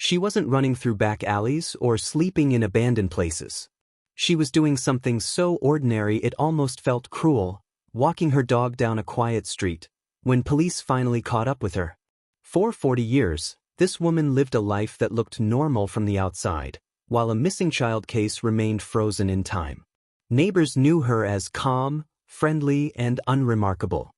She wasn't running through back alleys or sleeping in abandoned places. She was doing something so ordinary it almost felt cruel, walking her dog down a quiet street, when police finally caught up with her. For 40 years, this woman lived a life that looked normal from the outside, while a missing child case remained frozen in time. Neighbors knew her as calm, friendly, and unremarkable.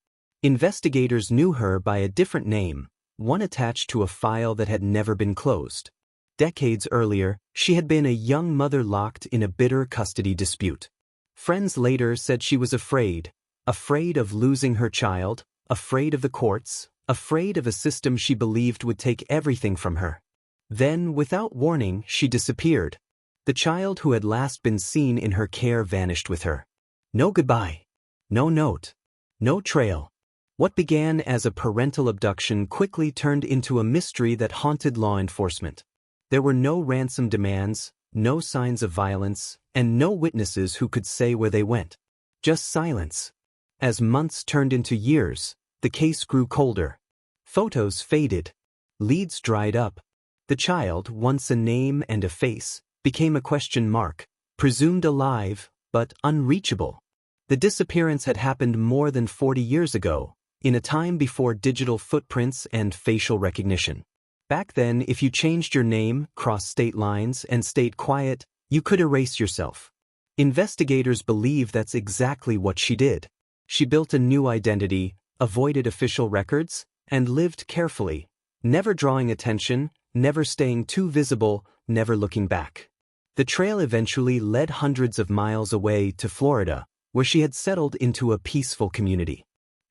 Investigators knew her by a different name, one attached to a file that had never been closed. Decades earlier, she had been a young mother locked in a bitter custody dispute. Friends later said she was afraid of losing her child, afraid of the courts, afraid of a system she believed would take everything from her. Then, without warning, she disappeared. The child who had last been seen in her care vanished with her. No goodbye. No note. No trail. What began as a parental abduction quickly turned into a mystery that haunted law enforcement. There were no ransom demands, no signs of violence, and no witnesses who could say where they went. Just silence. As months turned into years, the case grew colder. Photos faded. Leads dried up. The child, once a name and a face, became a question mark, presumed alive, but unreachable. The disappearance had happened more than 40 years ago, in a time before digital footprints and facial recognition. Back then, if you changed your name, crossed state lines, and stayed quiet, you could erase yourself. Investigators believe that's exactly what she did. She built a new identity, avoided official records, and lived carefully, never drawing attention, never staying too visible, never looking back. The trail eventually led hundreds of miles away to Florida, where she had settled into a peaceful community.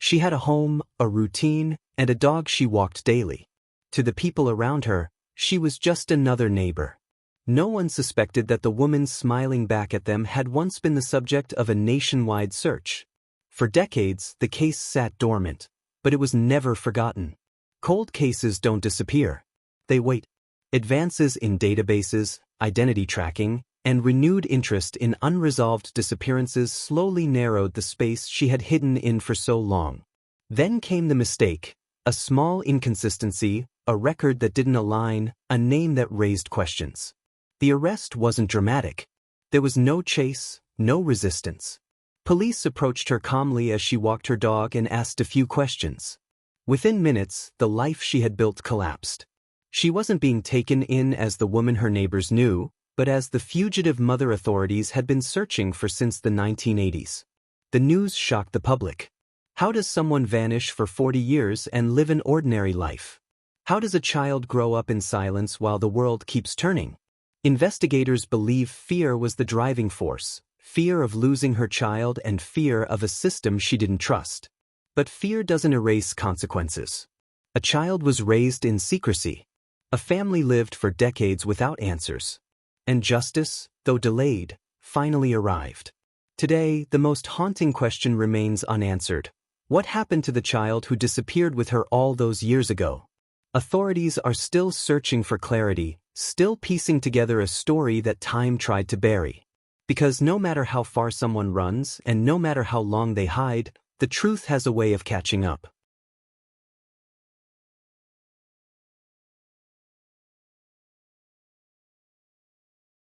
She had a home, a routine, and a dog she walked daily. To the people around her, she was just another neighbor. No one suspected that the woman smiling back at them had once been the subject of a nationwide search. For decades, the case sat dormant, but it was never forgotten. Cold cases don't disappear. They wait. Advances in databases, identity tracking, and renewed interest in unresolved disappearances slowly narrowed the space she had hidden in for so long. Then came the mistake, a small inconsistency, a record that didn't align, a name that raised questions. The arrest wasn't dramatic. There was no chase, no resistance. Police approached her calmly as she walked her dog and asked a few questions. Within minutes, the life she had built collapsed. She wasn't being taken in as the woman her neighbors knew, but as the fugitive mother authorities had been searching for since the 1980s. The news shocked the public. How does someone vanish for 40 years and live an ordinary life? How does a child grow up in silence while the world keeps turning? Investigators believe fear was the driving force, fear of losing her child and fear of a system she didn't trust. But fear doesn't erase consequences. A child was raised in secrecy. A family lived for decades without answers. And justice, though delayed, finally arrived. Today, the most haunting question remains unanswered. What happened to the child who disappeared with her all those years ago? Authorities are still searching for clarity, still piecing together a story that time tried to bury. Because no matter how far someone runs and no matter how long they hide, the truth has a way of catching up.